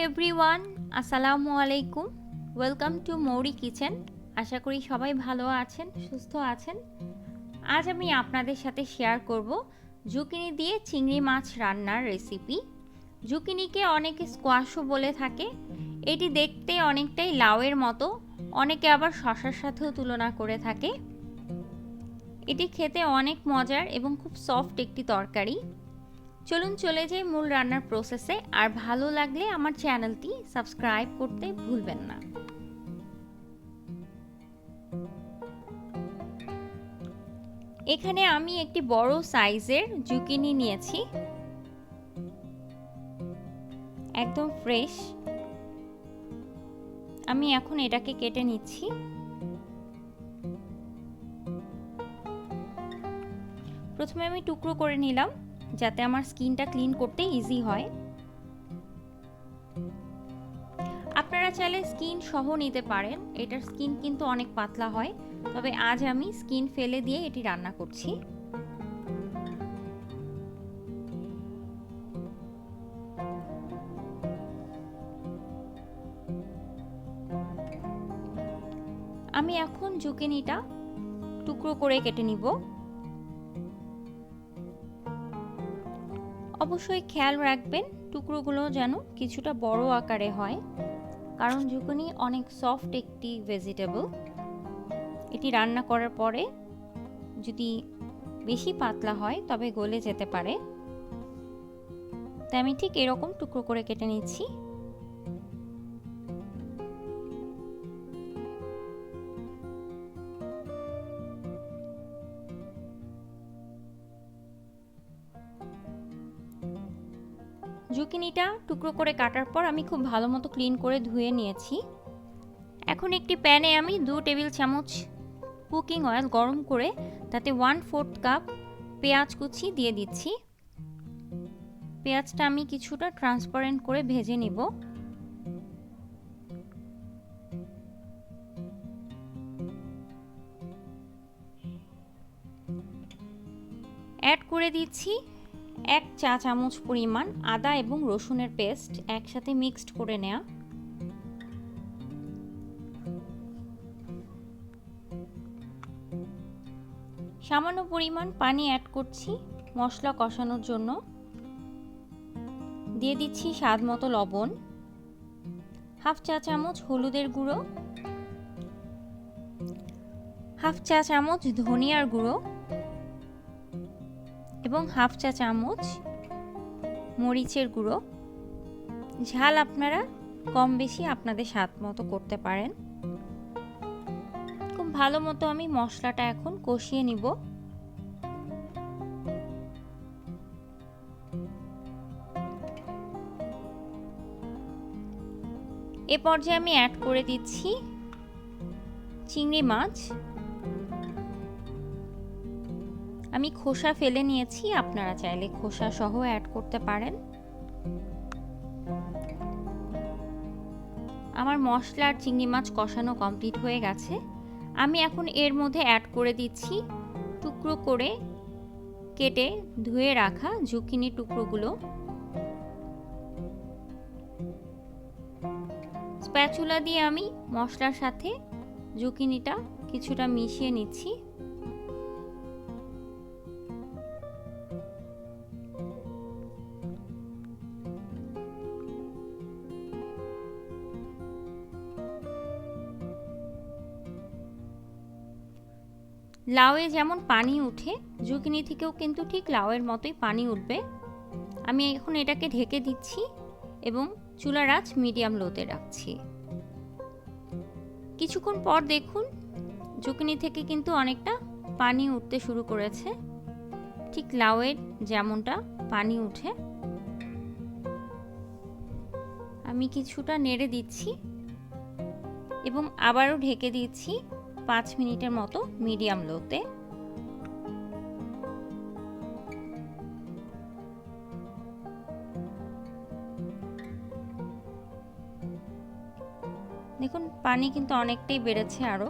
Everyone, আসসালামু আলাইকুম। Welcome to মৌরি কিচেন। আশা করি সবাই ভালো আছেন, সুস্থ আছেন। আজ আমি আপনাদের সাথে শেয়ার করব জুকিনি দিয়ে চিংড়ি মাছ রান্নার রেসিপি। জুকিনিকে অনেকে স্কোয়াশও বলে থাকে। এটি দেখতে অনেকটাই লাউয়ের মতো, অনেকে আবার শসার সাথেও তুলনা করে থাকে। এটি খেতে অনেক মজার এবং খুব সফট একটি তরকারি। চলুন চলে যাই মূল রান্নার প্রসেসে। আর ভালো লাগলে আমার চ্যানেলটি সাবস্ক্রাইব করতে ভুলবেন না। এখানে আমি একটি বড় সাইজের জুকিনি নিয়েছি, একদম ফ্রেশ। আমি এখন এটাকে কেটে নিচ্ছি। প্রথমে আমি টুকরো করে নিলাম যাতে আমার স্কিনটা ক্লিন করতে ইজি হয়। আপনারা চাইলে স্কিন সহ নিতে পারেন, এটার স্কিন কিন্তু অনেক পাতলা হয়, তবে আজ আমি স্কিন ফেলে দিয়ে এটি রান্না করছি। আমি এখন জুকিনিটা টুকরো করে কেটে নিব। অবশ্যই খেয়াল রাখবেন টুকরোগুলো যেন কিছুটা বড় আকারে হয়, কারণ জুকিনি অনেক সফট একটি ভেজিটেবল। এটি রান্না করার পরে যদি বেশি পাতলা হয় তবে গলে যেতে পারে। তাই আমি ঠিক এরকম টুকরো করে কেটে নিচ্ছি। জুকিনিটা টুকরো করে কাটার পর আমি খুব ভালো মতো ক্লিন করে ধুয়ে নিয়েছি। এখন একটি প্যানে আমি 2 টেবিল চামচ কুকিং অয়েল গরম করে তাতে 1/4 কাপ পেঁয়াজ কুচি দিয়ে দিচ্ছি। পেঁয়াজটা আমি কিছুটা ট্রান্সপারেন্ট করে ভেজে নিব। অ্যাড করে দিচ্ছি 1 চা চামচ পরিমাণ আদা এবং রসুনের পেস্ট একসাথে মিক্সড করে নেওয়া। সামান্য পরিমাণ পানি অ্যাড করছি মশলা কষানোর জন্য। দিয়ে দিচ্ছি স্বাদ মতো লবণ, 1/2 চা চামচ হলুদের গুঁড়ো, 1/2 চা চামচ ধনিয়ার গুঁড়ো এবং 1/2 চা চামচ মরিচের গুঁড়ো। ঝাল আপনারা কম বেশি আপনাদের স্বাদ মতো করতে পারেন। খুব ভালো মতো আমি মশলাটা এখন কষিয়ে নিব। এ পর্যায়ে আমি অ্যাড করে দিচ্ছি চিংড়ি মাছ। আমি খোসা ফেলে নিয়েছি, আপনারা চাইলে খোসা সহ অ্যাড করতে পারেন। আমার মশলা আর চিংড়ি মাছ কষানো কমপ্লিট হয়ে গেছে। আমি এখন এর মধ্যে অ্যাড করে দিচ্ছি টুকরো করে কেটে ধুয়ে রাখা জুকিনি টুকরোগুলো। স্প্যাচুলা দিয়ে আমি মশলার সাথে জুকিনিটা কিছুটা মিশিয়ে নিচ্ছি। লাউয়ে যেমন পানি উঠে, জুকিনি থেকেও কিন্তু ঠিক লাউয়ের মতোই পানি উঠবে। আমি এখন এটাকে ঢেকে দিচ্ছি এবং চুলার আঁচ মিডিয়াম লোতে রাখছি। কিছুক্ষণ পর দেখুন জুকিনি থেকে কিন্তু অনেকটা পানি উঠতে শুরু করেছে, ঠিক লাউয়ের যেমনটা পানি উঠে। আমি কিছুটা নেড়ে দিচ্ছি এবং আবারও ঢেকে দিচ্ছি 5 মিনিটের মতো মিডিয়াম লোতে। দেখুন পানি কিন্তু অনেকটাই বেড়েছে। আরও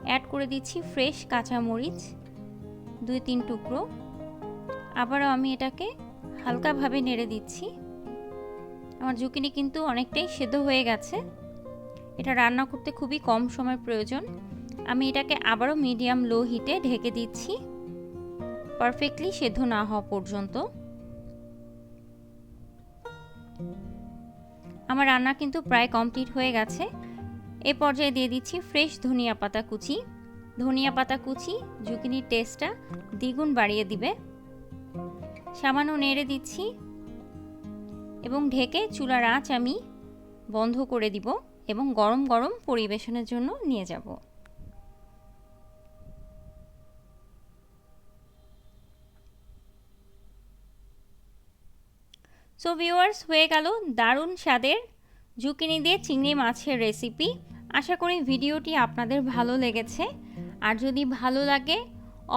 অ্যাড করে দিচ্ছি ফ্রেশ কাঁচামরিচ 2-3 টুকরো। আবারও আমি এটাকে হালকাভাবে নেড়ে দিচ্ছি। আমার জুকিনি কিন্তু অনেকটাই সেদ্ধ হয়ে গেছে। এটা রান্না করতে খুবই কম সময় প্রয়োজন। আমি এটাকে আবারও মিডিয়াম লো হিটে ঢেকে দিচ্ছি পারফেক্টলি সেদ্ধ না হওয়া পর্যন্ত। আমার রান্না কিন্তু প্রায় কমপ্লিট হয়ে গেছে। এ পর্যায়ে দিয়ে দিচ্ছি ফ্রেশ ধনিয়া পাতা কুচি। ধনিয়া পাতা কুচি জুকিনির টেস্টটা দ্বিগুণ বাড়িয়ে দিবে। সামান্য নেড়ে দিচ্ছি এবং ঢেকে চুলার আঁচ আমি বন্ধ করে দিব এবং গরম গরম পরিবেশনের জন্য নিয়ে যাব। সো ভিউয়ার্স, হয়ে গেল দারুণ স্বাদের জুকিনি দিয়ে চিংড়ি মাছের রেসিপি। আশা করি ভিডিওটি আপনাদের ভালো লেগেছে। আর যদি ভালো লাগে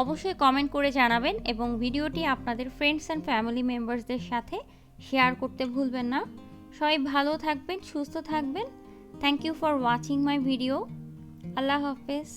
অবশ্যই কমেন্ট করে জানাবেন এবং ভিডিওটি আপনাদের ফ্রেন্ডস অ্যান্ড ফ্যামিলি মেম্বার্সদের সাথে শেয়ার করতে ভুলবেন না। সবাই ভালো থাকবেন, সুস্থ থাকবেন। Thank you for watching my video. আল্লাহ হাফেজ।